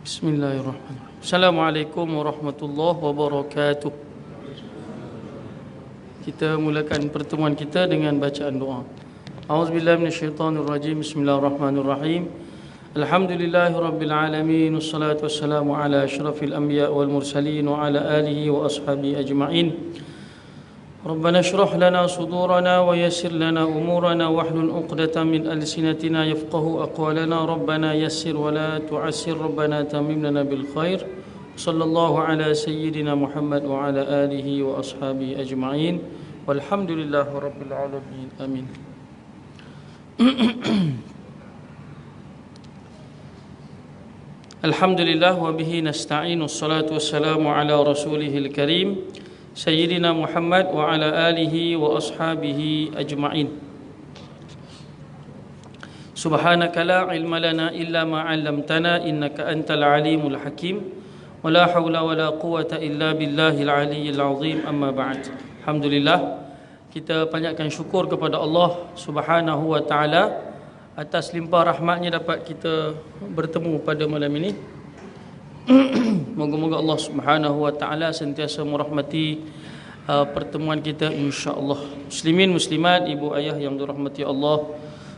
Bismillahirrahmanirrahim. Assalamualaikum warahmatullahi wabarakatuh. Kita mulakan pertemuan kita dengan bacaan doa. A'udzubillahi minasyaitonirrajim. Bismillahirrahmanirrahim. Alhamdulillahirabbil alamin wassalatu wassalamu ala asyrafil anbiya wal mursalin wa ala alihi wa ashabihi ajma'in. ربنا اشرح لنا صدورنا ويسر لنا أمورنا واحلل عقدة من ألسنتنا يفقه أقوالنا ربنا يسر ولا تعسر ربنا تمم لنا بالخير صلى الله على سيدنا محمد وعلى آله وأصحابه أجمعين والحمد لله رب العالمين آمين. الحمد لله وبه نستعين والصلاة والسلام على رسوله الكريم Sayyidina Muhammad wa ala alihi wa ashabihi ajma'in. Subhanaka la ilma lana illa ma 'allamtana innaka antal alimul hakim wa la hawla wa la quwwata illa billahil aliyyil azim amma ba'd. Alhamdulillah, kita panjatkan syukur kepada Allah Subhanahu wa taala atas limpah rahmatnya dapat kita bertemu pada malam ini. Moga-moga Allah Subhanahu wa taala sentiasa merahmati pertemuan kita insya-Allah. Muslimin muslimat, ibu ayah yang dirahmati Allah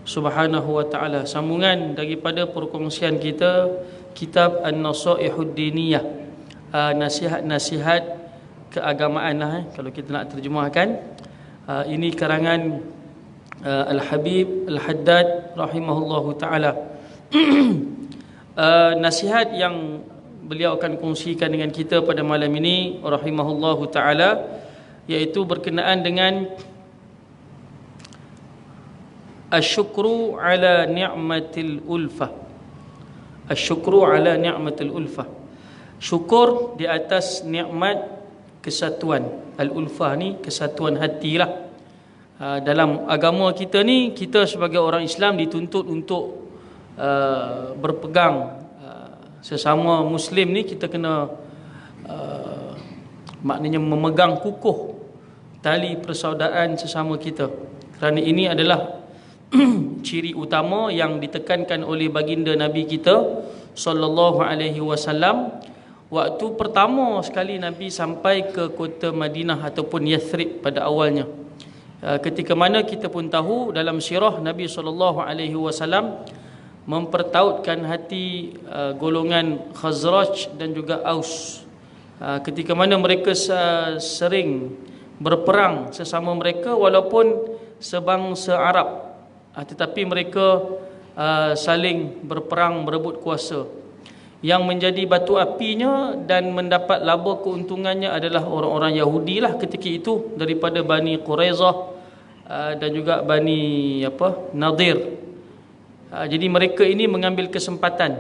Subhanahu wa taala. Sambungan daripada perkongsian kita kitab An-Nasaihud Diniyah, nasihat-nasihat keagamaan kalau kita nak terjemahkan. Ini karangan Al-Habib Al-Haddad rahimahullahu taala. Nasihat yang beliau akan kongsikan dengan kita pada malam ini rahimahullahu taala, iaitu berkenaan dengan asyukru ala ni'matil ulfah. Asyukru ala ni'matil ulfah, syukur di atas nikmat kesatuan. Al-ulfah ni kesatuan hatilah. Dalam agama kita ni, kita sebagai orang Islam dituntut untuk berpegang sesama Muslim ni, kita kena maknanya memegang kukuh tali persaudaraan sesama kita, kerana ini adalah ciri utama yang ditekankan oleh baginda Nabi kita sallallahu alaihi wasallam waktu pertama sekali Nabi sampai ke kota Madinah ataupun Yathrib pada awalnya. Ketika mana kita pun tahu dalam sirah Nabi sallallahu alaihi wasallam mempertautkan hati golongan Khazraj dan juga Aus, ketika mana mereka sering berperang sesama mereka walaupun sebangsa Arab, tetapi mereka saling berperang berebut kuasa. Yang menjadi batu apinya dan mendapat laba keuntungannya adalah orang-orang Yahudi lah ketika itu, daripada Bani Quraizah dan juga Bani Nadir. Jadi mereka ini mengambil kesempatan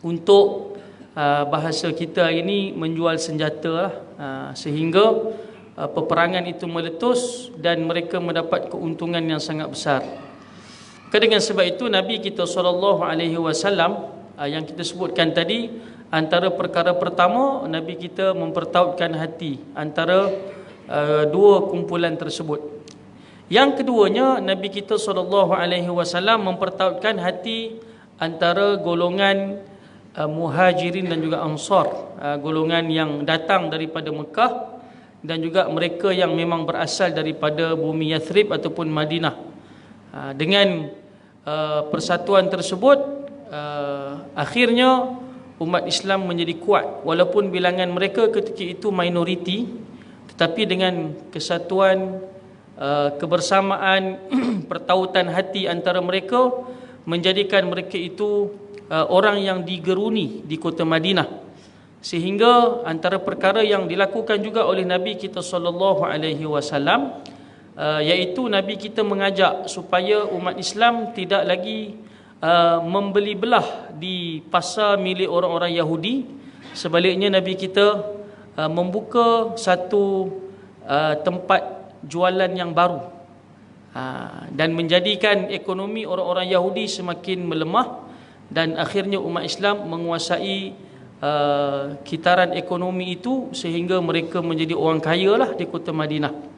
untuk bahasa kita ini menjual senjata lah, sehingga peperangan itu meletus dan mereka mendapat keuntungan yang sangat besar. Dengan sebab itu Nabi kita SAW yang kita sebutkan tadi, antara perkara pertama Nabi kita mempertautkan hati antara dua kumpulan tersebut. Yang keduanya, Nabi kita SAW mempertautkan hati antara golongan Muhajirin dan juga Ansar, golongan yang datang daripada Mekah dan juga mereka yang memang berasal daripada bumi Yathrib ataupun Madinah. Dengan persatuan tersebut, akhirnya umat Islam menjadi kuat, walaupun bilangan mereka ketika itu minoriti, tetapi dengan kesatuan, kebersamaan, pertautan hati antara mereka menjadikan mereka itu orang yang digeruni di kota Madinah. Sehingga antara perkara yang dilakukan juga oleh Nabi kita SAW, iaitu Nabi kita mengajak supaya umat Islam tidak lagi membeli belah di pasar milik orang-orang Yahudi. Sebaliknya Nabi kita membuka satu tempat jualan yang baru, dan menjadikan ekonomi orang-orang Yahudi semakin melemah, dan akhirnya umat Islam menguasai kitaran ekonomi itu sehingga mereka menjadi orang kaya lah di kota Madinah.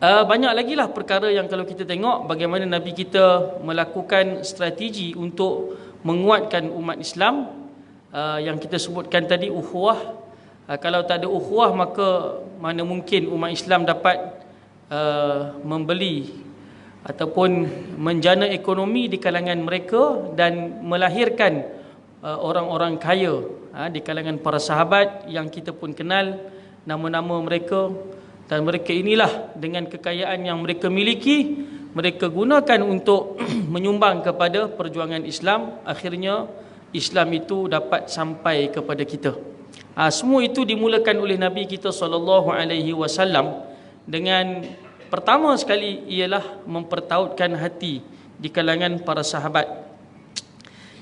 Banyak lagi lah perkara yang kalau kita tengok bagaimana Nabi kita melakukan strategi untuk menguatkan umat Islam yang kita sebutkan tadi, ukhuwah. Kalau tak ada ukhuwah, maka mana mungkin umat Islam dapat membeli ataupun menjana ekonomi di kalangan mereka dan melahirkan orang-orang kaya di kalangan para sahabat yang kita pun kenal nama-nama mereka. Dan mereka inilah dengan kekayaan yang mereka miliki, mereka gunakan untuk menyumbang kepada perjuangan Islam. Akhirnya Islam itu dapat sampai kepada kita. Semua itu dimulakan oleh Nabi kita SAW dengan pertama sekali ialah mempertautkan hati di kalangan para sahabat.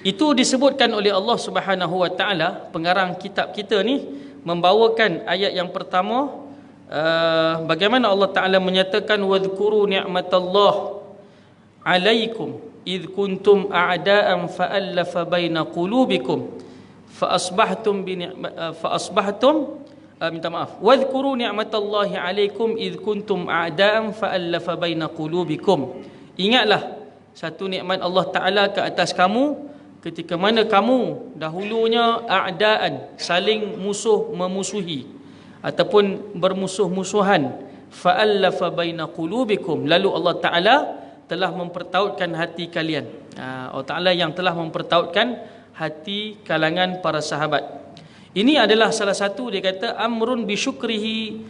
Itu disebutkan oleh Allah Subhanahu wa taala. Pengarang kitab kita ni membawakan ayat yang pertama, bagaimana Allah Taala menyatakan wadhkuru ni'matallah alaikum id kuntum a'da'an fa'alafa baina qulubikum wadhkuru ni'matallahi alaikum id kuntum a'da'an fa'alafa baina qulubikum. Ingatlah satu nikmat Allah Taala ke atas kamu ketika mana kamu dahulunya a'da'an, saling memusuhi ataupun bermusuh-musuhan, fa'alafa baina qulubikum, lalu Allah Taala telah mempertautkan hati kalian. Allah Taala yang telah mempertautkan hati kalangan para sahabat. Ini adalah salah satu, dia kata amrun bi syukrihi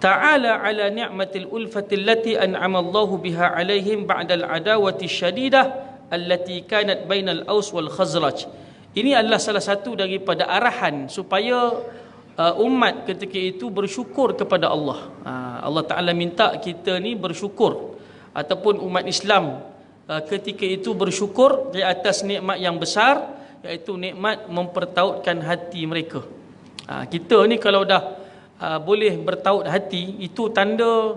ta'ala ala ni'matil ulfati allati an'ama Allahu biha alaihim ba'dal adawati syadidah allati kanat bainal Aus wal Khazraj. Ini adalah salah satu daripada arahan supaya umat ketika itu bersyukur kepada Allah. Allah Ta'ala minta kita ni bersyukur, ataupun umat Islam ketika itu bersyukur di atas nikmat yang besar, iaitu nikmat mempertautkan hati mereka. Kita ni kalau dah boleh bertaut hati, itu tanda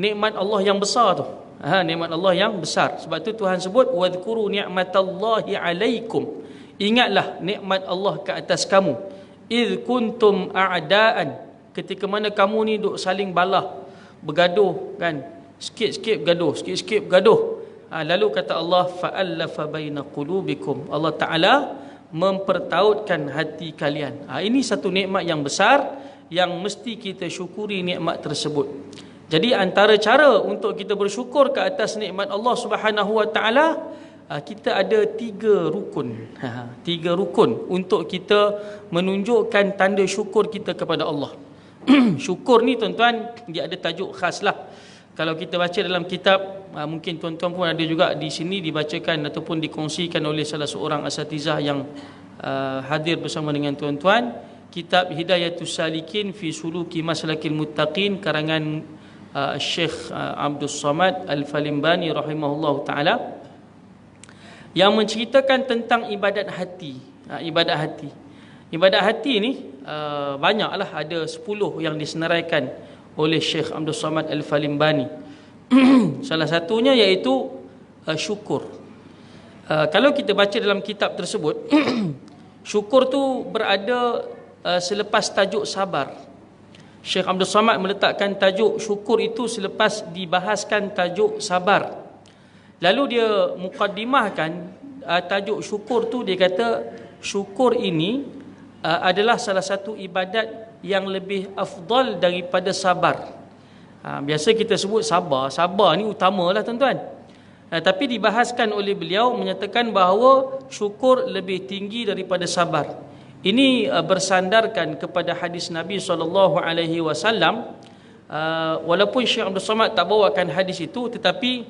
nikmat Allah yang besar tu. Nikmat Allah yang besar. Sebab tu Tuhan sebut wadhkuru ni'matallahi alaikum, ingatlah nikmat Allah ke atas kamu, id kuntum a'daan, ketika mana kamu ni duk saling balah, bergaduh kan, sikit-sikit bergaduh, sikit-sikit bergaduh. Lalu kata Allah fa'alafa baina qulubikum, Allah Ta'ala mempertautkan hati kalian. Ini satu nikmat yang besar yang mesti kita syukuri nikmat tersebut. Jadi antara cara untuk kita bersyukur ke atas nikmat Allah Subhanahu wa taala, kita ada 3 rukun. 3 rukun untuk kita menunjukkan tanda syukur kita kepada Allah. Syukur ni tuan-tuan, dia ada tajuk khas lah. Kalau kita baca dalam kitab, mungkin tuan-tuan pun ada juga di sini dibacakan ataupun dikongsikan oleh salah seorang asatizah yang hadir bersama dengan tuan-tuan, kitab Hidayatus Salikin fi Suluki Maslakil Muttaqin karangan Syekh Abdul Samad Al-Falimbani rahimahullahu taala, yang menceritakan tentang ibadat hati. Ibadat hati. Ibadat hati ni banyaklah, ada 10 yang disenaraikan oleh Syekh Abdul Samad Al-Falimbani. Salah satunya iaitu syukur. Kalau kita baca dalam kitab tersebut, syukur tu berada selepas tajuk sabar. Syekh Abdul Samad meletakkan tajuk syukur itu selepas dibahaskan tajuk sabar. Lalu dia mukaddimahkan tajuk syukur tu, dia kata syukur ini adalah salah satu ibadat yang lebih afdal daripada sabar. Biasa kita sebut sabar, sabar ni utamalah tuan-tuan. Tapi dibahaskan oleh beliau menyatakan bahawa syukur lebih tinggi daripada sabar. Ini bersandarkan kepada hadis Nabi SAW. Walaupun Syekh Abdul Samad tak bawakan hadis itu, tetapi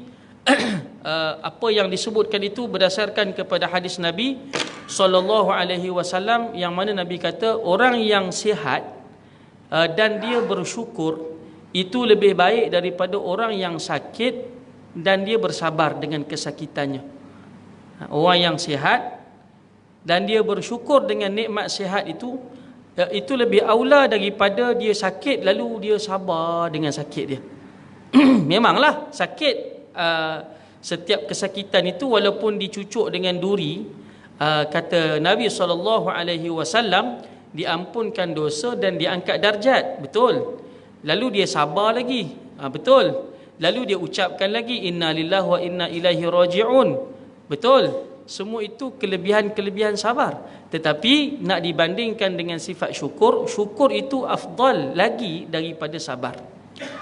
apa yang disebutkan itu berdasarkan kepada hadis Nabi SAW, yang mana Nabi kata orang yang sihat dan dia bersyukur itu lebih baik daripada orang yang sakit dan dia bersabar dengan kesakitannya. Orang yang sihat dan dia bersyukur dengan nikmat sihat itu lebih aula daripada dia sakit lalu dia sabar dengan sakit dia. Memanglah sakit, setiap kesakitan itu walaupun dicucuk dengan duri, kata Nabi SAW, diampunkan dosa dan diangkat darjat. Betul. Lalu dia sabar lagi. Betul. Lalu dia ucapkan lagi inna lillahi wa inna ilaihi raji'un. Betul. semua itu kelebihan-kelebihan sabar. Tetapi nak dibandingkan dengan sifat syukur, syukur itu afdal lagi daripada sabar.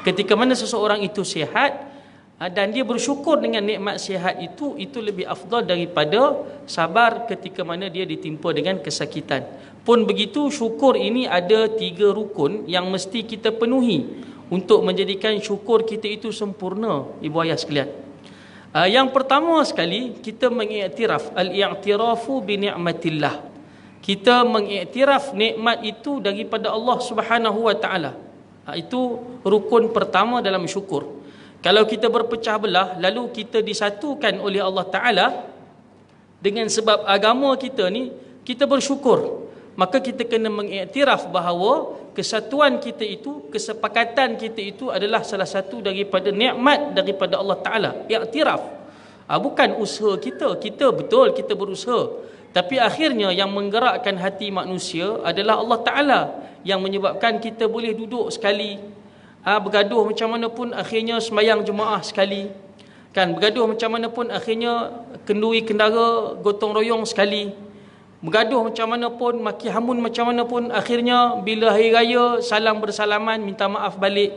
Ketika mana seseorang itu sihat dan dia bersyukur dengan nikmat sihat itu lebih afdal daripada sabar ketika mana dia ditimpa dengan kesakitan. Pun begitu, syukur ini ada 3 rukun yang mesti kita penuhi untuk menjadikan syukur kita itu sempurna, ibu ayah sekalian. Yang pertama sekali, kita mengiktiraf al-i'tirafu bi ni'matillah. Kita mengiktiraf nikmat itu daripada Allah Subhanahu wa taala. Itu rukun pertama dalam syukur. Kalau kita berpecah belah lalu kita disatukan oleh Allah Taala dengan sebab agama kita ni, kita bersyukur, maka kita kena mengiktiraf bahawa kesatuan kita itu, kesepakatan kita itu adalah salah satu daripada nikmat daripada Allah Taala. Iktiraf. Bukan usaha kita. Kita betul kita berusaha, tapi akhirnya yang menggerakkan hati manusia adalah Allah Taala, yang menyebabkan kita boleh duduk sekali, bergaduh macam mana pun akhirnya sembahyang jemaah sekali, kan, bergaduh macam mana pun akhirnya kenduri kendara gotong royong sekali, bergaduh macam mana pun, maki hamun macam mana pun, akhirnya bila hari raya salam bersalaman, minta maaf balik.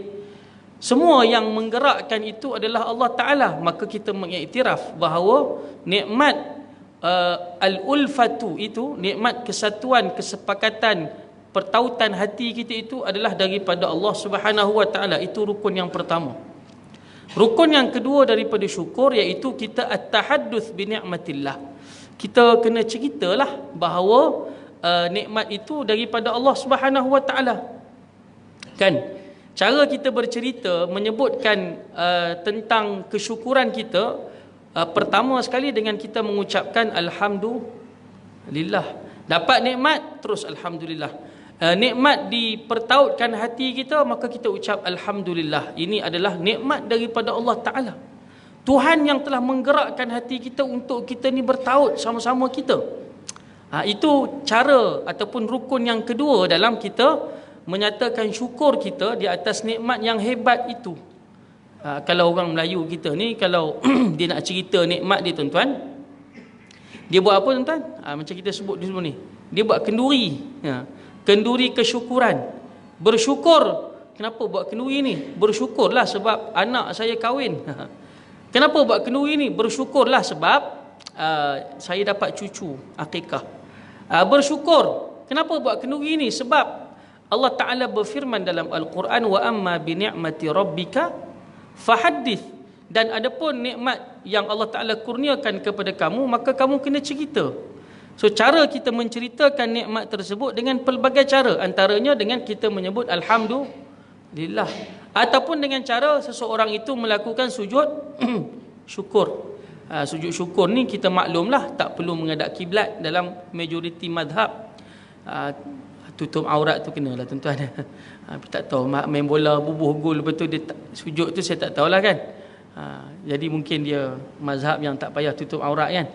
Semua yang menggerakkan itu adalah Allah Ta'ala. Maka kita mengiktiraf bahawa nikmat al-ulfatu itu, nikmat kesatuan, kesepakatan, pertautan hati kita itu adalah daripada Allah Subhanahu wa taala. Itu rukun yang pertama. Rukun yang kedua daripada syukur iaitu kita at-tahadduts bi ni'matillah. Kita kena ceritalah bahawa nikmat itu daripada Allah Subhanahu wa taala. Kan? Cara kita bercerita menyebutkan tentang kesyukuran kita, pertama sekali dengan kita mengucapkan alhamdulillah. Dapat nikmat terus alhamdulillah. Nikmat dipertautkan hati kita, maka kita ucap alhamdulillah. Ini adalah nikmat daripada Allah Ta'ala. Tuhan yang telah menggerakkan hati kita untuk kita ni bertaut sama-sama kita. Itu cara ataupun rukun yang kedua dalam kita menyatakan syukur kita di atas nikmat yang hebat itu. Kalau orang Melayu kita ni, kalau dia nak cerita nikmat dia, tuan-tuan, dia buat apa, tuan-tuan? Macam kita sebut di sini, dia buat kenduri. Kenduri kesyukuran. Bersyukur. Kenapa buat kenduri ni? Bersyukurlah sebab anak saya kahwin. Kenapa buat kenduri ni? Bersyukurlah sebab saya dapat cucu akikah. Bersyukur. Kenapa buat kenduri ni? Sebab Allah Ta'ala berfirman dalam Al-Quran, wa amma bi ni'mati rabbika fahaddith. Dan adapun nikmat yang Allah Ta'ala kurniakan kepada kamu, maka kamu kena cerita. So cara kita menceritakan nikmat tersebut dengan pelbagai cara, antaranya dengan kita menyebut alhamdulillah, ataupun dengan cara seseorang itu melakukan sujud syukur. Sujud syukur ni kita maklumlah tak perlu menghadap kiblat dalam majoriti madhab. Tutup aurat tu kenalah, tuan-tuan. Tak tahu main bola bubuh gol betul dia sujud tu, saya tak tahulah kan. Jadi mungkin dia mazhab yang tak payah tutup aurat kan.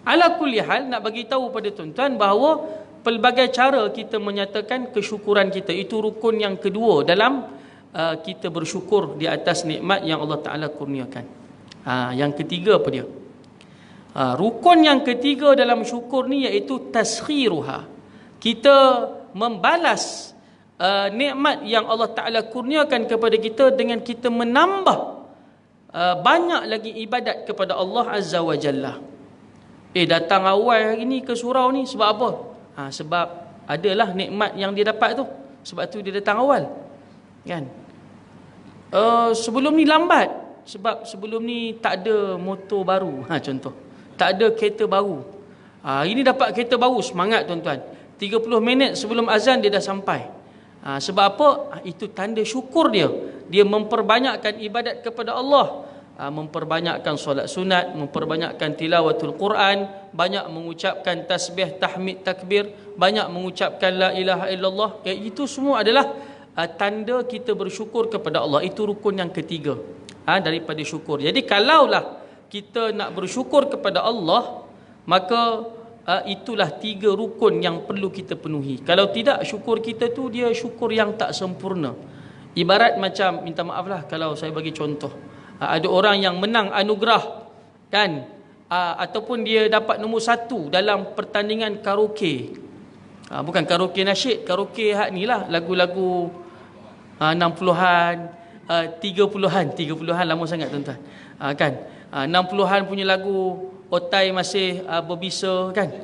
Ala kulli hal, nak bagi tahu pada tuan-tuan bahawa pelbagai cara kita menyatakan kesyukuran kita. Itu rukun yang kedua dalam kita bersyukur di atas nikmat yang Allah Ta'ala kurniakan. Yang ketiga apa dia? Rukun yang ketiga dalam syukur ni iaitu taskhiruha. Kita membalas nikmat yang Allah Ta'ala kurniakan kepada kita dengan kita menambah banyak lagi ibadat kepada Allah Azza wa Jalla. Datang awal hari ni ke surau ni sebab apa? Sebab adalah nikmat yang dia dapat tu. Sebab tu dia datang awal. Kan? Sebelum ni lambat. Sebab sebelum ni tak ada motor baru. Contoh. Tak ada kereta baru. Ini dapat kereta baru, semangat tuan-tuan. 30 minit sebelum azan dia dah sampai. Sebab apa? Itu tanda syukur dia. Dia memperbanyakkan ibadat kepada Allah. Memperbanyakkan solat sunat, memperbanyakkan tilawatul Quran, banyak mengucapkan tasbih, tahmid, takbir, banyak mengucapkan la ilaha illallah. Itu semua adalah tanda kita bersyukur kepada Allah. Itu rukun yang ketiga daripada syukur. Jadi kalaulah kita nak bersyukur kepada Allah, maka itulah 3 rukun yang perlu kita penuhi. Kalau tidak, syukur kita tu dia syukur yang tak sempurna. Ibarat macam, minta maaf lah kalau saya bagi contoh, ada orang yang menang anugerah, kan, ataupun dia dapat nombor 1 dalam pertandingan karaoke. Bukan karaoke nasyid, karaoke hak ni lah, lagu-lagu 60-an, 30-an lama sangat tuan-tuan. Kan 60-an punya lagu otai masih berbisa kan.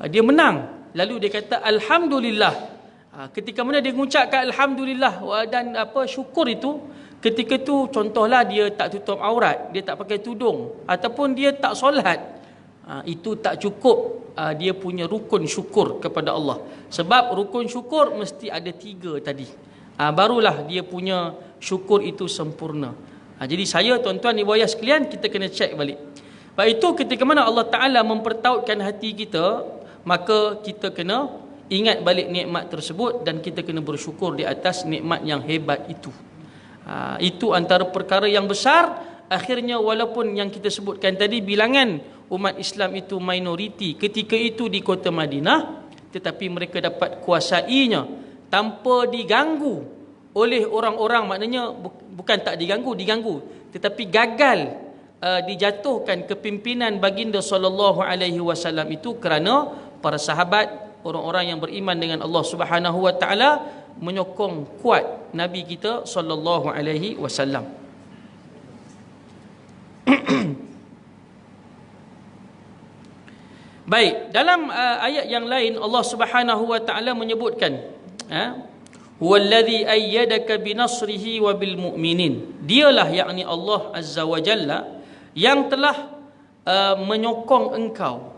Dia menang, lalu dia kata alhamdulillah. Ketika mana dia mengucapkan alhamdulillah dan syukur itu, ketika tu contohlah dia tak tutup aurat, dia tak pakai tudung ataupun dia tak solat, itu tak cukup dia punya rukun syukur kepada Allah. Sebab rukun syukur mesti ada 3 tadi. Barulah dia punya syukur itu sempurna. Jadi saya, tuan-tuan, ibu ayah sekalian, kita kena cek balik. Sebab itu ketika mana Allah Ta'ala mempertautkan hati kita, maka kita kena ingat balik nikmat tersebut dan kita kena bersyukur di atas nikmat yang hebat itu. Itu antara perkara yang besar. Akhirnya walaupun yang kita sebutkan tadi bilangan umat Islam itu minoriti ketika itu di kota Madinah, tetapi mereka dapat kuasainya tanpa diganggu oleh orang-orang. Maknanya bukan tak diganggu, tetapi gagal dijatuhkan kepimpinan baginda sallallahu alaihi wasallam itu kerana para sahabat, orang-orang yang beriman dengan Allah Subhanahu wa taala menyokong kuat Nabi kita sallallahu alaihi wasallam. Baik, dalam ayat yang lain Allah Subhanahu wa taala menyebutkan huwallazi ayyadaka binasrihi wa bil mu'minin. Dialah, yakni Allah Azza wa Jalla, yang telah menyokong engkau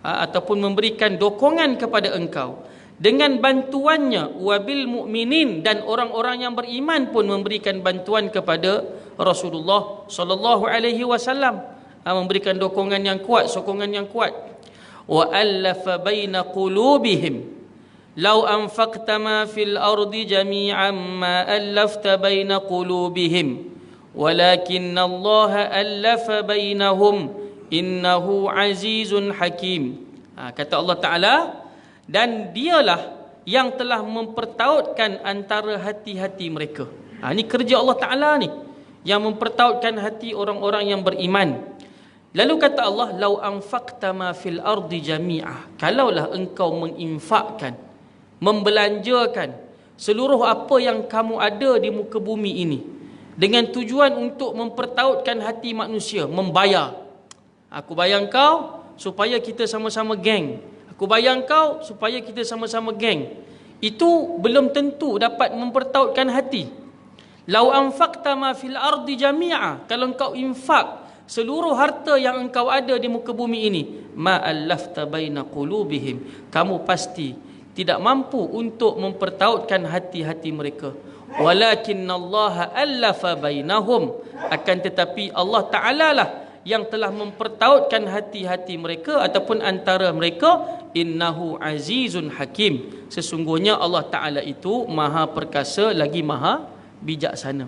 ataupun memberikan dokongan kepada engkau dengan bantuannya, wabil mukminin, dan orang-orang yang beriman pun memberikan bantuan kepada Rasulullah sallallahu alaihi wasallam, memberikan dokongan yang kuat, sokongan yang kuat. Wa allafa baina qulubihim law anfaqta ma fil ardi jami'an ma allafta baina qulubihim walakinna Allah allafa bainahum innahu azizun hakim. Kata Allah Ta'ala, dan dialah yang telah mempertautkan antara hati-hati mereka. Ini kerja Allah Ta'ala ni, yang mempertautkan hati orang-orang yang beriman. Lalu kata Allah, lau anfaqta ma fil ardi jami'ah, kalaulah engkau menginfakkan, membelanjakan seluruh apa yang kamu ada di muka bumi ini dengan tujuan untuk mempertautkan hati manusia, membayar. Aku bayar kau supaya kita sama-sama geng. Aku bayar kau supaya kita sama-sama geng. Itu belum tentu dapat mempertautkan hati. Lau anfaqta ma fil ardi jami'a, kalau engkau infak seluruh harta yang engkau ada di muka bumi ini, ma allafta baina qulubihim, kamu pasti tidak mampu untuk mempertautkan hati-hati mereka. Walakinnallaha allafa bainahum, akan tetapi Allah Ta'ala lah yang telah mempertautkan hati-hati mereka ataupun antara mereka. Innahu azizun hakim, sesungguhnya Allah Ta'ala itu maha perkasa lagi maha bijaksana.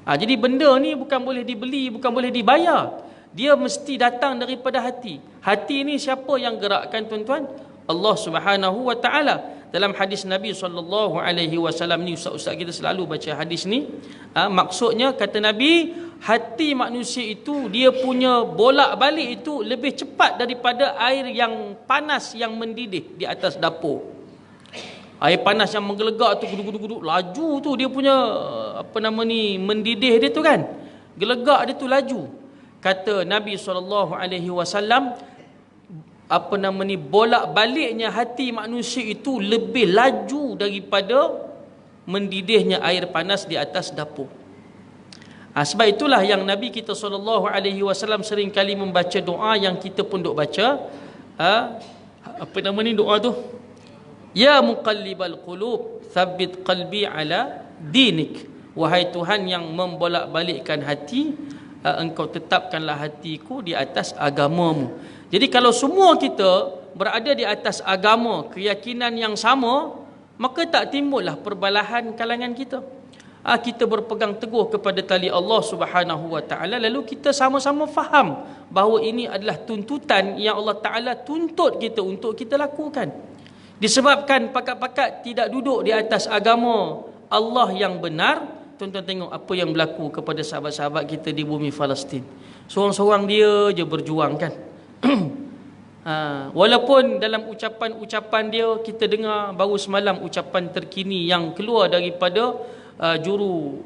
Jadi benda ni bukan boleh dibeli, bukan boleh dibayar. Dia mesti datang daripada hati. Hati ni siapa yang gerakkan, tuan-tuan? Allah Subhanahu wa taala. Dalam hadis Nabi sallallahu alaihi wasallam ni, ustaz-ustaz kita selalu baca hadis ni. Maksudnya kata Nabi, hati manusia itu dia punya bolak-balik itu lebih cepat daripada air yang panas yang mendidih di atas dapur. Air panas yang menggelegak tu, guduk-guduk laju tu dia punya mendidih dia tu kan. Gelegak dia tu laju. Kata Nabi sallallahu alaihi wasallam, bolak-baliknya hati manusia itu lebih laju daripada mendidihnya air panas di atas dapur. Sebab itulah yang Nabi kita sallallahu alaihi wasallam sering kali membaca doa yang kita pun duk baca. Doa tu? Ya muqallibal qulub, tsabbit qalbi ala dinik. Wahai Tuhan yang membolak-balikkan hati, engkau tetapkanlah hatiku di atas agamamu. Jadi kalau semua kita berada di atas agama, keyakinan yang sama, maka tak timbullah perbalahan kalangan kita. Kita berpegang teguh kepada tali Allah Subhanahu wa taala, lalu kita sama-sama faham bahawa ini adalah tuntutan yang Allah Taala tuntut kita untuk kita lakukan. Disebabkan pakat-pakat tidak duduk di atas agama Allah yang benar. Tuan-tuan tengok apa yang berlaku kepada sahabat-sahabat kita di bumi Palestin. Seorang-seorang dia je berjuang kan. Walaupun dalam ucapan-ucapan dia kita dengar baru semalam ucapan terkini yang keluar daripada juru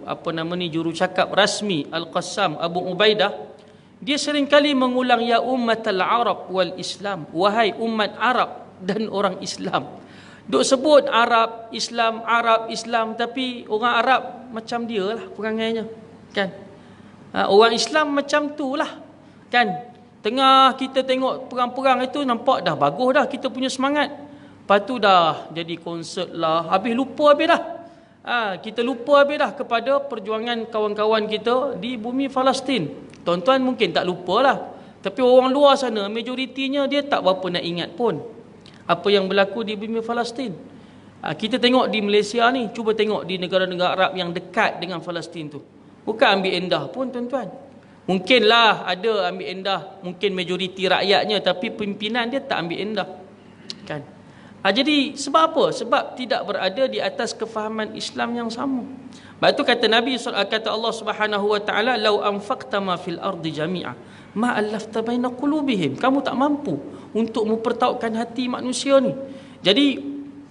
cakap rasmi Al-Qassam Abu Ubaidah, dia seringkali mengulang ya ummatal Arab wal Islam, wahai umat Arab dan orang Islam. Duk sebut Arab Islam, tapi orang Arab macam dia lah perangainya, kan? Orang Islam macam tu lah, kan? Tengah kita tengok perang-perang itu, nampak dah bagus dah kita punya semangat. Lepas tu dah jadi konsert lah, habis lupa habis dah. Kita lupa habis dah kepada perjuangan kawan-kawan kita di bumi Palestin. Tuan-tuan mungkin tak lupa lah, tapi orang luar sana majoritinya dia tak berapa nak ingat pun apa yang berlaku di bumi Palestin. Kita tengok di Malaysia ni, cuba tengok di negara-negara Arab yang dekat dengan Palestin tu. Bukan ambil endah pun tuan-tuan. Mungkinlah ada ambil endah, mungkin majoriti rakyatnya, tapi pimpinan dia tak ambil endah, kan? Jadi sebab apa? Sebab tidak berada di atas kefahaman Islam yang sama. Sebab itu kata Nabi, kata Allah Subhanahu wa taala, "Lau anfaqta ma fil ardi jami'a ma allafta baina qulubihim." Kamu tak mampu untuk mempertautkan hati manusia ni. Jadi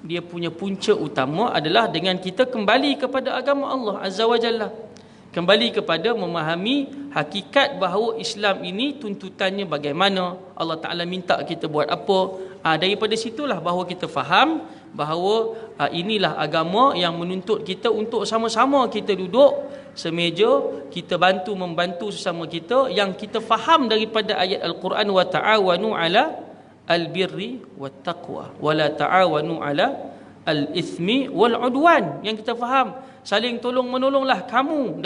dia punya punca utama adalah dengan kita kembali kepada agama Allah Azza wa Jalla. Kembali kepada memahami hakikat bahawa Islam ini tuntutannya bagaimana, Allah Ta'ala minta kita buat apa. Daripada situlah bahawa kita faham bahawa inilah agama yang menuntut kita untuk sama-sama kita duduk semeja, kita membantu sesama kita, yang kita faham daripada ayat Al-Quran, wa ta'awanu ala al-birri wat taqwa wa la ta'awanu ala al-ithmi wal udwan. Yang kita faham, saling tolong menolonglah kamu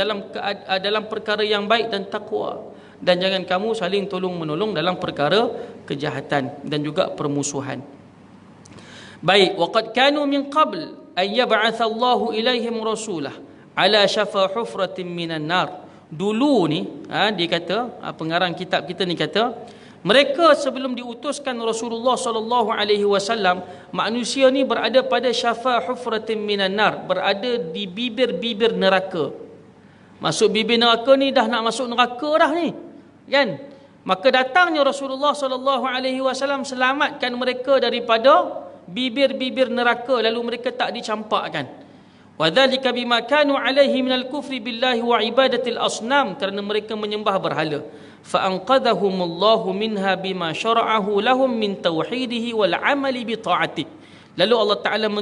dalam perkara yang baik dan takwa, dan jangan kamu saling tolong menolong dalam perkara kejahatan dan juga permusuhan. Baik, waqad kanu min qabl an yab'atha Allahu ilaihim rasulah ala syafa hufratin minan nar. Dulu ni dia kata, pengarang kitab kita ni kata, mereka sebelum diutuskan Rasulullah sallallahu alaihi wasallam, manusia ni berada pada syafa hufratin minan nar, berada di bibir-bibir neraka. Masuk bibir neraka ni dah nak masuk neraka dah ni, kan? Maka datangnya Rasulullah sallallahu alaihi wasallam selamatkan mereka daripada bibir-bibir neraka, lalu mereka tak dicampakkan. Wa dzalika bima kanu alaihi minal kufri billahi wa ibadatil asnam, kerana mereka menyembah berhala. فَأَنْقَذَهُمُ اللَّهُ مِنْهَا بِمَا شَرَعَهُ لَهُمْ مِنْ تَوْحِيدِهِ وَالْعَمَلِ بِطَاعَتِهِ. Lalu Allah Ta'ala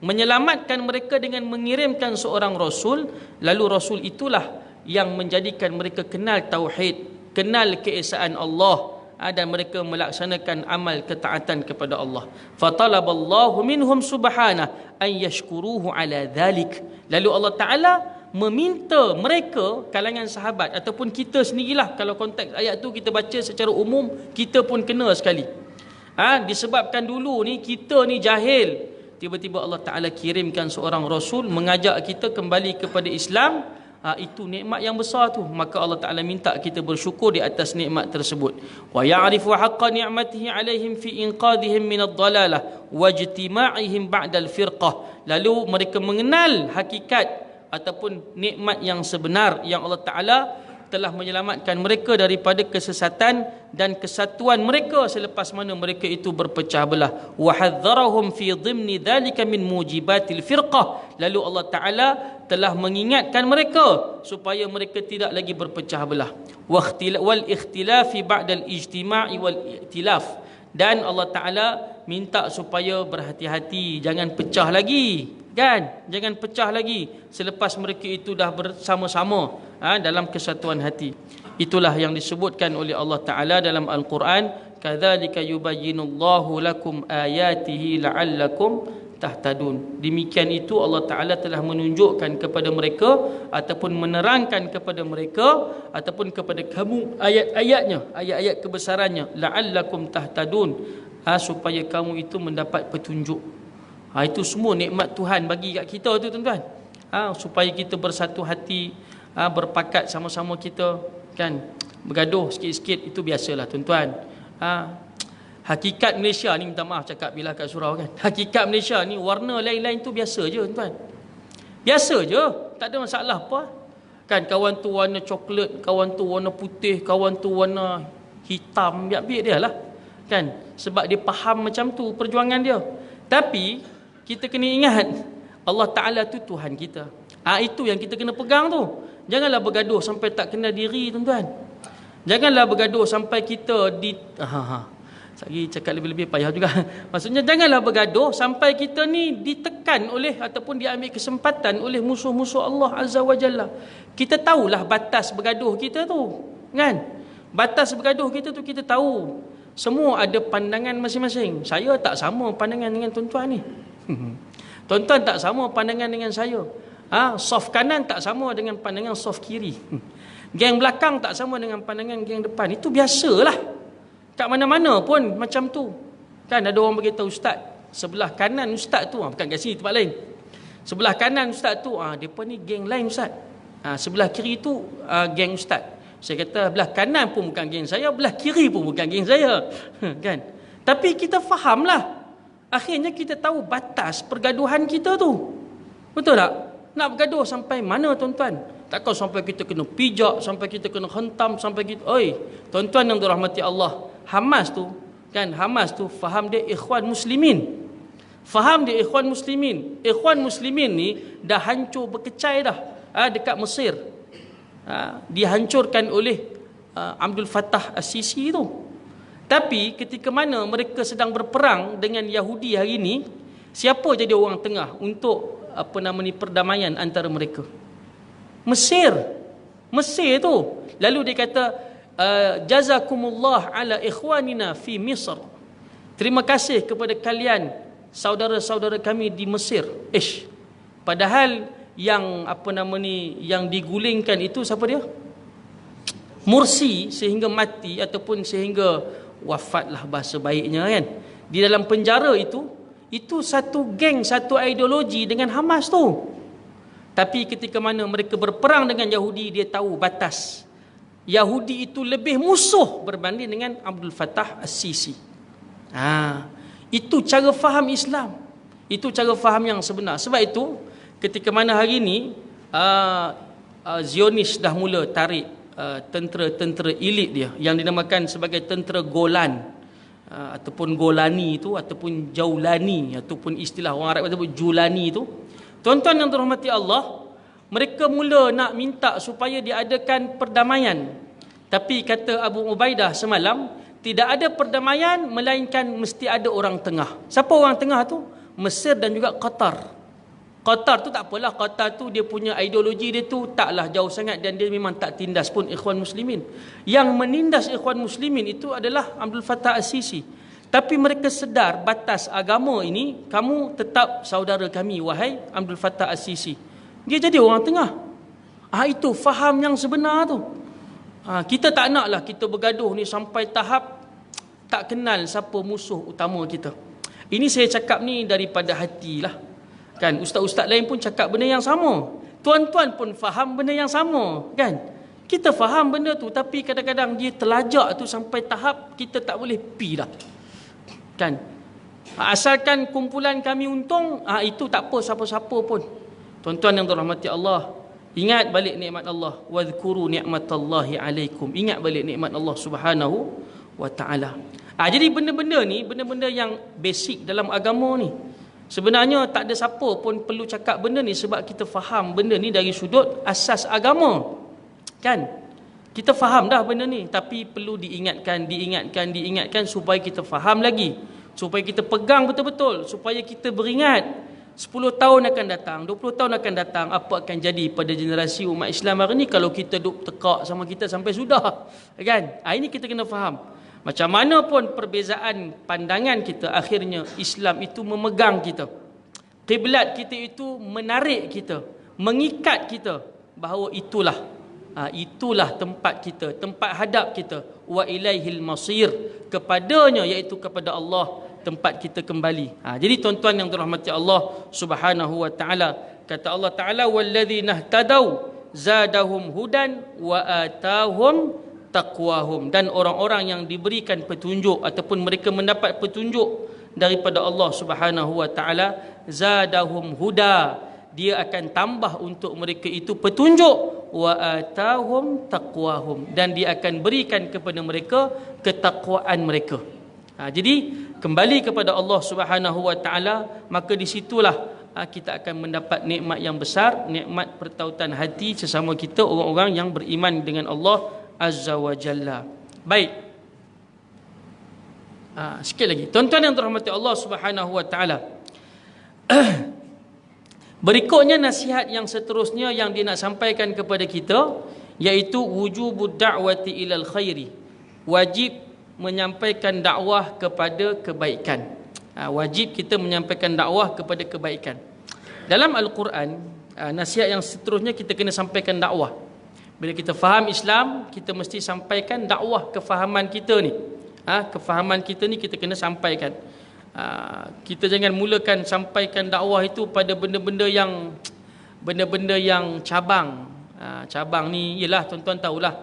menyelamatkan mereka dengan mengirimkan seorang Rasul. Lalu Rasul itulah yang menjadikan mereka kenal tauhid, kenal keesaan Allah, dan mereka melaksanakan amal ketaatan kepada Allah. فَطَلَبَ اللَّهُ مِنْهُمْ سُبْحَانَهُ أَنْ يَشْكُرُوهُ عَلَى ذَلِكَ. Lalu Allah Ta'ala meminta mereka, kalangan sahabat ataupun kita sendirilah, kalau konteks ayat tu kita baca secara umum, kita pun kena sekali. Disebabkan dulu ni kita ni jahil, tiba-tiba Allah Ta'ala kirimkan seorang Rasul mengajak kita kembali kepada Islam. Itu nikmat yang besar tu, maka Allah Ta'ala minta kita bersyukur di atas nikmat tersebut. Wa ya'rifu haqqa ni'matihi 'alaihim fi inqadhihim min ad-dhalalah wa ijtima'ihim ba'da al-firqah. Lalu mereka mengenal hakikat ataupun nikmat yang sebenar yang Allah Ta'ala telah menyelamatkan mereka daripada kesesatan dan kesatuan mereka selepas mana mereka itu berpecah belah. Wa hadzarahum fi dhimni dhalika min mujibatil firqah. Lalu Allah Ta'ala telah mengingatkan mereka supaya mereka tidak lagi berpecah belah. Wal ikhtilafi ba'dal ijtima'i wal i'tilaf. Dan Allah Ta'ala minta supaya berhati-hati, jangan pecah lagi, kan? Jangan pecah lagi selepas mereka itu dah bersama-sama dalam kesatuan hati. Itulah yang disebutkan oleh Allah Ta'ala dalam Al-Quran, kadzalika yubayyinullahu lakum ayatihi la'allakum tahtadun. Demikian itu Allah Ta'ala telah menunjukkan kepada mereka ataupun menerangkan kepada mereka ataupun kepada kamu ayat-ayatnya, ayat-ayat kebesarannya, la'allakum tahtadun, supaya kamu itu mendapat petunjuk. Itu semua nikmat Tuhan bagi kat kita tu tuan-tuan. Supaya kita bersatu hati, berpakat sama-sama kita, kan? Bergaduh sikit-sikit itu biasalah tuan-tuan. Hakikat Malaysia ni, minta maaf cakap bila kat surau, kan? Hakikat Malaysia ni warna lain-lain tu biasa je tuan. Biasa je, tak ada masalah apa. Kan kawan tu warna coklat, kawan tu warna putih, kawan tu warna hitam, biak-biak dia lah. Kan? Sebab dia faham macam tu perjuangan dia. Tapi kita kena ingat Allah Ta'ala tu Tuhan kita. Itu yang kita kena pegang tu. Janganlah bergaduh sampai tak kenal diri, tuan-tuan. Janganlah bergaduh sampai kita Lagi cakap lebih-lebih payah juga. Maksudnya janganlah bergaduh sampai kita ni ditekan oleh ataupun diambil kesempatan oleh musuh-musuh Allah Azza wa Jalla. Kita tahulah batas bergaduh kita tu, kan? Batas bergaduh kita tu kita tahu. Semua ada pandangan masing-masing. Saya tak sama pandangan dengan tuan-tuan ni. Tuan-tuan tak sama pandangan dengan saya. Soft kanan tak sama dengan pandangan soft kiri. Geng belakang tak sama dengan pandangan geng depan. Itu biasalah. Kat mana-mana pun macam tu. Kan ada orang beritahu, ustaz, sebelah kanan ustaz tu, bukan kat sini, tempat lain. Sebelah kanan ustaz tu, depa ni geng lain ustaz. Sebelah kiri tu geng ustaz. Saya kata belah kanan pun bukan geng saya, belah kiri pun bukan geng saya. Kan? Tapi kita fahamlah. Akhirnya kita tahu batas pergaduhan kita tu. Betul tak? Nak bergaduh sampai mana, tuan-tuan? Takkan sampai kita kena pijak, sampai kita kena hentam, sampai kita... tuan-tuan yang dirahmati Allah, Hamas tu, kan, Hamas tu faham dia ikhwan muslimin. Faham dia ikhwan muslimin. Ikhwan muslimin ni dah hancur berkecai dah dekat Mesir. Dihancurkan oleh Abdul Fattah As-Sisi tu. Tapi ketika mana mereka sedang berperang dengan Yahudi hari ini, siapa jadi orang tengah untuk perdamaian antara mereka? Mesir tu. Lalu dia kata, jazakumullah ala ikhwanina fi Misr. Terima kasih kepada kalian saudara-saudara kami di Mesir. Padahal yang yang digulingkan itu siapa dia? Mursi, sehingga mati ataupun sehingga wafatlah bahasa baiknya, kan. Di dalam penjara itu satu geng, satu ideologi dengan Hamas tu. Tapi ketika mana mereka berperang dengan Yahudi, dia tahu batas. Yahudi itu lebih musuh berbanding dengan Abdul Fattah As-Sisi. Itu cara faham Islam. Itu cara faham yang sebenar. Sebab itu ketika mana hari ini Zionis dah mula tarik tentera-tentera elit dia yang dinamakan sebagai tentera Golan, ataupun Golani itu, ataupun Jaulani, ataupun istilah orang Arab kata Julani itu. Tuan-tuan yang dirahmati Allah, mereka mula nak minta supaya diadakan perdamaian. Tapi kata Abu Ubaidah semalam, tidak ada perdamaian melainkan mesti ada orang tengah. Siapa orang tengah tu? Mesir dan juga Qatar. Qatar tu tak apalah, Qatar tu dia punya ideologi dia tu taklah jauh sangat dan dia memang tak tindas pun ikhwan muslimin. Yang menindas ikhwan muslimin itu adalah Abdul Fattah As-Sisi. Tapi mereka sedar batas agama ini, kamu tetap saudara kami, wahai Abdul Fattah As-Sisi. Dia jadi orang tengah. Itu faham yang sebenar tu. Kita tak naklah kita bergaduh ni sampai tahap tak kenal siapa musuh utama kita. Ini saya cakap ni daripada hatilah. Kan, ustaz-ustaz lain pun cakap benda yang sama. Tuan-tuan pun faham benda yang sama, kan? Kita faham benda tu, tapi kadang-kadang dia terlajak tu sampai tahap kita tak boleh pi dah. Kan? Asalkan kumpulan kami untung, itu tak apa siapa-siapa pun. Tuan-tuan yang dirahmati Allah, ingat balik nikmat Allah. Wadhkuru ni'matallahi alaikum. Ingat balik nikmat Allah Subhanahu wa taala. Jadi benda-benda ni, benda-benda yang basic dalam agama ni. Sebenarnya tak ada siapa pun perlu cakap benda ni, sebab kita faham benda ni dari sudut asas agama. Kan? Kita faham dah benda ni, tapi perlu diingatkan supaya kita faham lagi. Supaya kita pegang betul-betul, supaya kita beringat 10 tahun akan datang, 20 tahun akan datang, apa akan jadi pada generasi umat Islam hari ni kalau kita duk tekak sama kita sampai sudah. Kan? Ini kita kena faham. Macam mana pun perbezaan pandangan kita, akhirnya Islam itu memegang kita. Kiblat kita itu menarik kita, mengikat kita bahawa itulah tempat kita, tempat hadap kita. Wa ilaihil masir, kepadanya, iaitu kepada Allah tempat kita kembali. Jadi tuan-tuan yang dirahmati Allah Subhanahu wa taala, kata Allah Taala, walladzina ihtadau zadahum hudan wa atahum taqwahum, dan orang-orang yang diberikan petunjuk ataupun mereka mendapat petunjuk daripada Allah Subhanahu wa taala, zadahum huda, dia akan tambah untuk mereka itu petunjuk, wa atahum taqwahum, dan dia akan berikan kepada mereka ketakwaan mereka. Jadi kembali kepada Allah Subhanahu wa taala, maka di situlah kita akan mendapat nikmat yang besar, nikmat pertautan hati sesama kita orang-orang yang beriman dengan Allah Azza wa Jalla. Baik. Sikit lagi. Tuan-tuan yang dirahmati Allah Subhanahu wa taala. Berikutnya nasihat yang seterusnya yang dia nak sampaikan kepada kita, iaitu wujubud da'wati ilal khairi. Wajib menyampaikan dakwah kepada kebaikan. Wajib kita menyampaikan dakwah kepada kebaikan. Dalam Al-Quran, nasihat yang seterusnya kita kena sampaikan dakwah. Bila kita faham Islam, kita mesti sampaikan dakwah kefahaman kita ni. Kefahaman kita ni kita kena sampaikan. Kita jangan mulakan sampaikan dakwah itu pada benda-benda yang cabang. Cabang ni ialah tuan-tuan tahulah,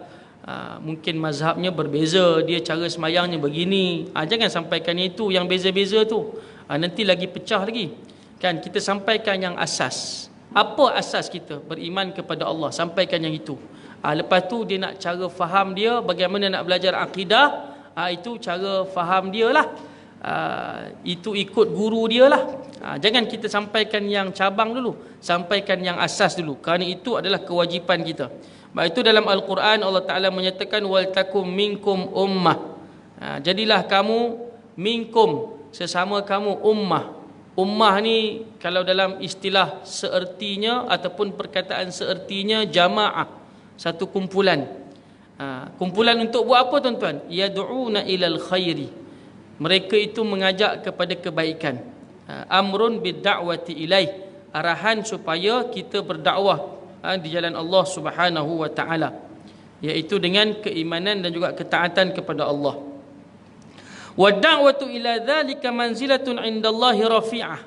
mungkin mazhabnya berbeza, dia cara semayangnya begini. Jangan sampaikan itu yang beza-beza tu. Nanti lagi pecah lagi. Kan kita sampaikan yang asas. Apa asas kita? Beriman kepada Allah. Sampaikan yang itu. Lepas tu dia nak cara faham dia, bagaimana nak belajar akidah, itu cara faham dia lah. Itu ikut guru dia lah. Jangan kita sampaikan yang cabang dulu, sampaikan yang asas dulu, kerana itu adalah kewajipan kita. Sebab itu dalam Al-Quran Allah Ta'ala menyatakan wal takum minkum ummah. Jadilah kamu minkum, sesama kamu ummah. Ummah ni kalau dalam istilah seertinya ataupun perkataan seertinya jamaah, satu kumpulan. Kumpulan untuk buat apa tuan-tuan? Yad'una ilal khairi. Mereka itu mengajak kepada kebaikan. Amrun bid-da'wati ilaih. Arahan supaya kita berdakwah di jalan Allah Subhanahu wa taala, iaitu dengan keimanan dan juga ketaatan kepada Allah. Wa da'watu ila dzalika manzilatun 'indallahi rafi'ah,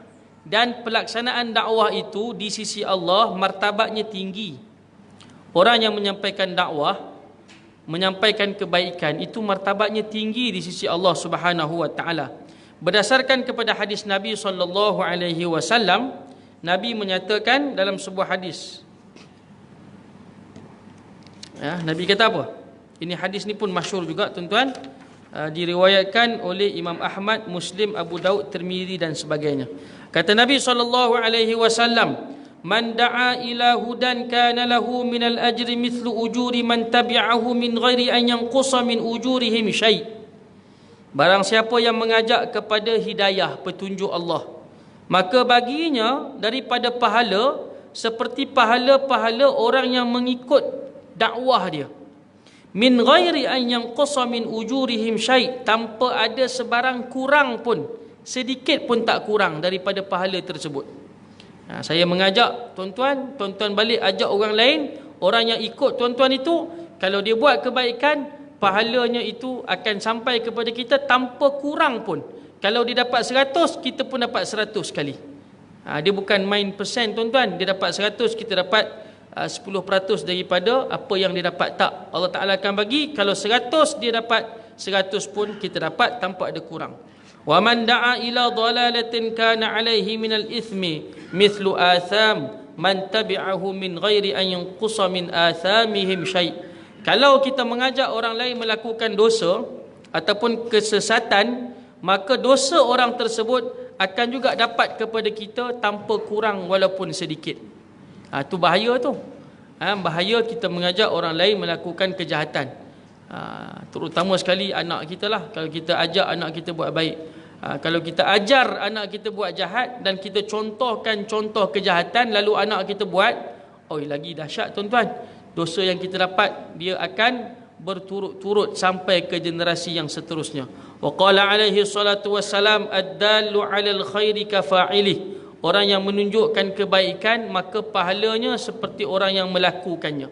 dan pelaksanaan dakwah itu di sisi Allah martabatnya tinggi. Orang yang menyampaikan dakwah, menyampaikan kebaikan, itu martabatnya tinggi di sisi Allah Subhanahu wa taala. Berdasarkan kepada hadis Nabi sallallahu alaihi wasallam, Nabi menyatakan dalam sebuah hadis, Nabi kata apa? Ini hadis ni pun masyhur juga tuan-tuan, diriwayatkan oleh Imam Ahmad, Muslim, Abu Daud, Tirmizi dan sebagainya. Kata Nabi sallallahu alaihi wasallam, man da'a ila hudan kana lahu minal ajri mithlu ujuri man tabi'ahu min ghairi an yanqusa min ujurihim syai'. Barang siapa yang mengajak kepada hidayah, petunjuk Allah, maka baginya daripada pahala seperti pahala-pahala orang yang mengikut dakwah dia, min ghairi an yanqusa min ujurihim syai', tanpa ada sebarang kurang pun, sedikit pun tak kurang daripada pahala tersebut. Saya mengajak tuan-tuan, tuan-tuan balik ajak orang lain, orang yang ikut tuan-tuan itu, kalau dia buat kebaikan, pahalanya itu akan sampai kepada kita tanpa kurang pun. Kalau dia dapat 100, kita pun dapat 100 kali. Dia bukan main persen tuan-tuan, dia dapat 100, kita dapat 10% daripada apa yang dia dapat. Tak, Allah Ta'ala akan bagi, kalau 100 dia dapat, 100 pun kita dapat tanpa ada kurang. Wa man da'a ila dhalalatin kana 'alaihi minal ithmi mithlu atham man tabi'ahu min ghairi an yanqusa min athamihim syai'. Kalau kita mengajak orang lain melakukan dosa ataupun kesesatan, maka dosa orang tersebut akan juga dapat kepada kita tanpa kurang walaupun sedikit. Itu bahaya tu. Bahaya kita mengajak orang lain melakukan kejahatan. Terutama sekali anak kita lah. Kalau kita ajak anak kita buat baik, kalau kita ajar anak kita buat jahat dan kita contohkan contoh kejahatan lalu anak kita buat, lagi dahsyat tuan-tuan. Dosa yang kita dapat dia akan berturut-turut sampai ke generasi yang seterusnya. Wa qala alaihi salatu wassalam ad-dallu 'alal khairi kafa'ilih. Orang yang menunjukkan kebaikan, maka pahalanya seperti orang yang melakukannya.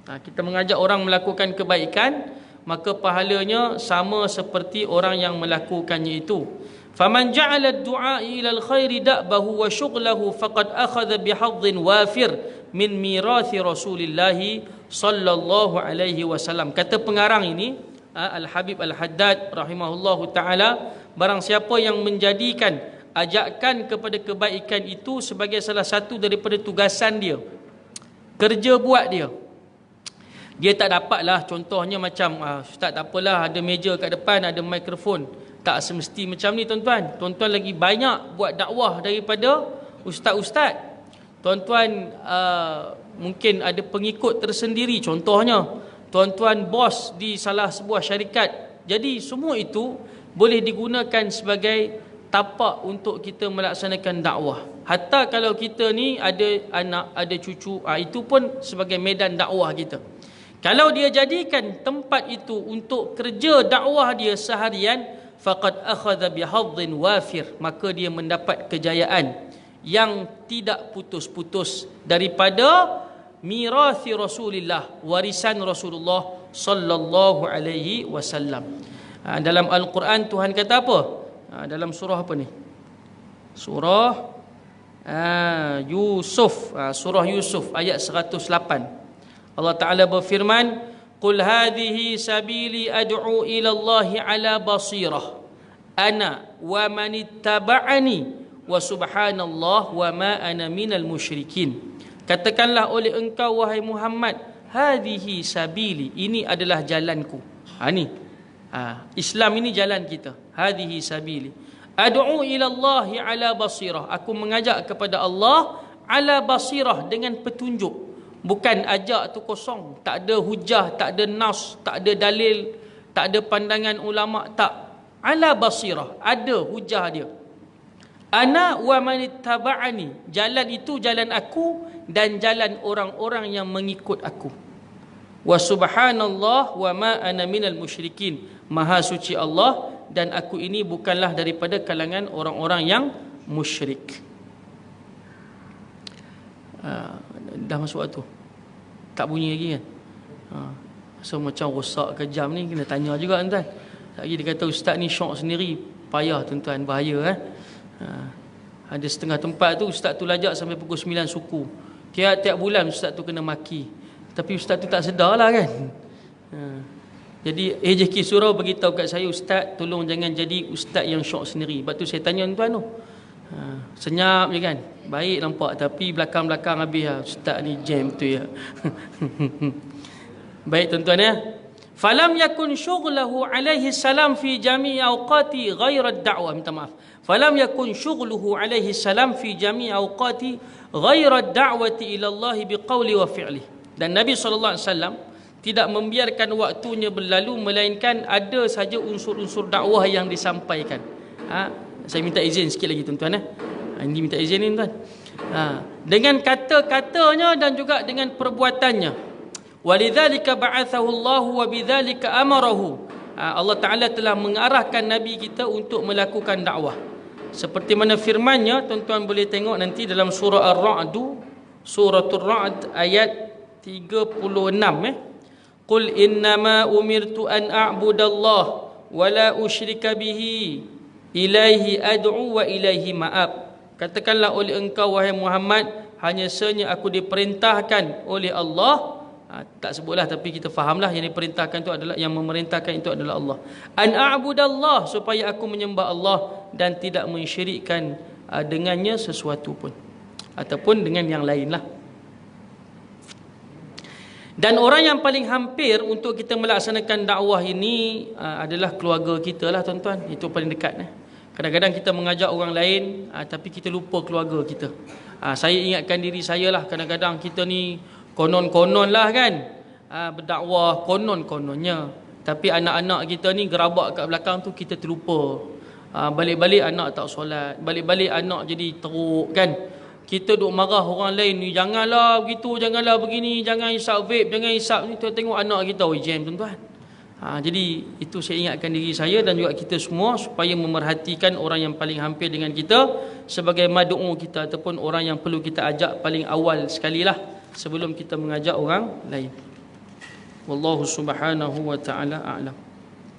Kita mengajak orang melakukan kebaikan, maka pahalanya sama seperti orang yang melakukannya itu. Faman ja'ala ad-du'a ila al-khairi da'bahu wa syughlahu faqad akhadha bihadhin wafir min mirathi Rasulillah sallallahu alaihi wasallam. Kata pengarang ini, Al-Habib Al-Haddad rahimahullahu taala, barang siapa yang menjadikan ajakan kepada kebaikan itu sebagai salah satu daripada tugasan dia, kerja buat dia, Dia tak dapatlah contohnya macam ustaz tak apalah ada meja kat depan, ada mikrofon. Tak semesti macam ni tuan-tuan. Tuan-tuan lagi banyak buat dakwah daripada ustaz-ustaz. Tuan-tuan mungkin ada pengikut tersendiri, contohnya tuan-tuan bos di salah sebuah syarikat. Jadi semua itu boleh digunakan sebagai tapak untuk kita melaksanakan dakwah. Hatta kalau kita ni ada anak, ada cucu, itu pun sebagai medan dakwah kita. Kalau dia jadikan tempat itu untuk kerja dakwah dia seharian, faqad akhadha bihadhin wafir, maka dia mendapat kejayaan yang tidak putus-putus daripada mirathi Rasulullah, warisan Rasulullah sallallahu alaihi wasallam. Dalam Al-Quran Tuhan kata apa? Dalam surah apa ni? Surah Yusuf, surah Yusuf ayat 108. Allah Ta'ala berfirman, "Qul hadhihi sabili ad'u ila Allahi ala basirah ana wa man ittaba'ani wa subhanallah wa ma ana minal musyrikin." Katakanlah oleh engkau wahai Muhammad, hadhihi sabili, ini adalah jalanku. Islam ini jalan kita. Hadhihi sabili ad'u ila Allahi ala basirah, aku mengajak kepada Allah ala basirah, dengan petunjuk. Bukan ajak tu kosong, tak ada hujah, tak ada nas, tak ada dalil, tak ada pandangan ulama, tak. Ala basirah, ada hujah dia. Ana wa man ittaba'ani, jalan itu jalan aku dan jalan orang-orang yang mengikut aku. Wa subhanallah wa ma ana minal musyrikin, maha suci Allah dan aku ini bukanlah daripada kalangan orang-orang yang musyrik. Dah masuk waktu, tak bunyi lagi kan? So macam rosak ke jam ni, kena tanya juga tuan-tuan. Lagi dia kata ustaz ni syok sendiri, payah tuan-tuan, bahaya ada setengah tempat tu ustaz tu lajak sampai pukul 9 suku. Tiap-tiap bulan ustaz tu kena maki, tapi ustaz tu tak sedar lah kan. Jadi AJK Surau beritahu kat saya, ustaz tolong jangan jadi ustaz yang syok sendiri. Sebab tu saya tanya tuan-tuan tu, senyap je kan, baik nampak, tapi belakang-belakang habis ustaz ni jam tu ya. Baik tuan-tuan ya. Falam yakun syughluhu alaihi salam fi jami'i awqati ghaira ad-da'wah. Minta maaf. Falam yakun syughluhu alaihi salam fi jami'i awqati ghaira ad-da'wati ila Allah biqauli wa fi'li. Dan Nabi SAW tidak membiarkan waktunya berlalu melainkan ada saja unsur-unsur dakwah yang disampaikan. Saya minta izin sikit lagi tuan-tuan Ini minta izin ni tuan. Dengan kata-katanya dan juga dengan perbuatannya. Walidzalika ba'athahu Allah wa bidzalika amarahu. Allah Taala telah mengarahkan nabi kita untuk melakukan dakwah. Seperti mana firman-Nya, tuan-tuan boleh tengok nanti dalam surah Ar-Ra'd, suratul Ra'd ayat 36 Qul innama umirtu an a'budallah wa la usyrika bihi ilaihi ad'u wa ilaihi ma'ab. Katakanlah oleh engkau wahai Muhammad, hanya sahaja aku diperintahkan oleh Allah. Tak sebutlah, tapi kita fahamlah yang diperintahkan itu adalah, yang memerintahkan itu adalah Allah. An a'budallah, supaya aku menyembah Allah dan tidak mensyirikkan dengannya sesuatu pun, ataupun dengan yang lainlah. Dan orang yang paling hampir untuk kita melaksanakan dakwah ini adalah keluarga kita lah tuan-tuan. Itu paling dekat. Kadang-kadang kita mengajak orang lain, tapi kita lupa keluarga kita. Saya ingatkan diri saya lah, kadang-kadang kita ni konon-konon lah kan, berdakwah konon-kononnya, tapi anak-anak kita ni gerabak kat belakang tu kita terlupa. Balik-balik anak tak solat, balik-balik anak jadi teruk kan. Kita duk marah orang lain ni, janganlah begitu, janganlah begini, jangan hisap vape, jangan hisap ni. Tengok anak kita, jam tuan-tuan. Jadi itu saya ingatkan diri saya dan juga kita semua supaya memerhatikan orang yang paling hampir dengan kita sebagai mad'u kita, ataupun orang yang perlu kita ajak paling awal sekali lah sebelum kita mengajak orang lain. Wallahu subhanahu wa ta'ala a'lam.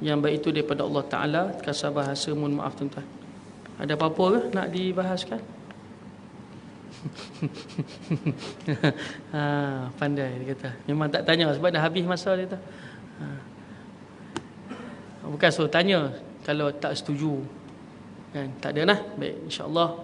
Yang baik itu daripada Allah Ta'ala. Kasar bahasa, mohon maaf tuan-tuan. Ada apa-apa ke nak dibahaskan? Pandai dia kata. Memang tak tanya sebab dah habis masa dia tu. Bukan suruh tanya kalau tak setuju kan. Tak ada lah. Baik, insya-Allah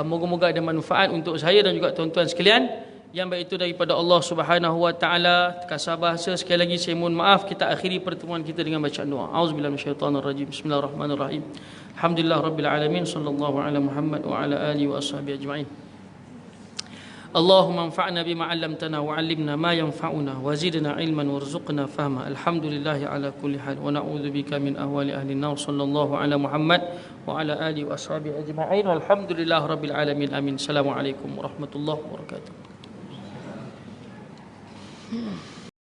moga-moga ada manfaat untuk saya dan juga tuan-tuan sekalian. yang baik itu daripada Allah Subhanahu wa taala. Kasar bahasa sekali lagi saya mohon maaf. Kita akhiri pertemuan kita dengan bacaan doa. Auzubillahi minasyaitonirrajim. Bismillahirrahmanirrahim. Alhamdulillah rabbil alamin, sallallahu ala Muhammad wa ala alihi wa ashabihi ajma'in. اللهم انفعنا بما علمتنا وعلمنا ما ينفعنا وزدنا علما وارزقنا فهما. الحمد لله على كل حال ونعوذ بك من أهوال أهل النار. صلى الله على محمد وعلى آله وأصحابه أجمعين والحمد لله رب العالمين. آمين. السلام عليكم ورحمة الله وبركاته.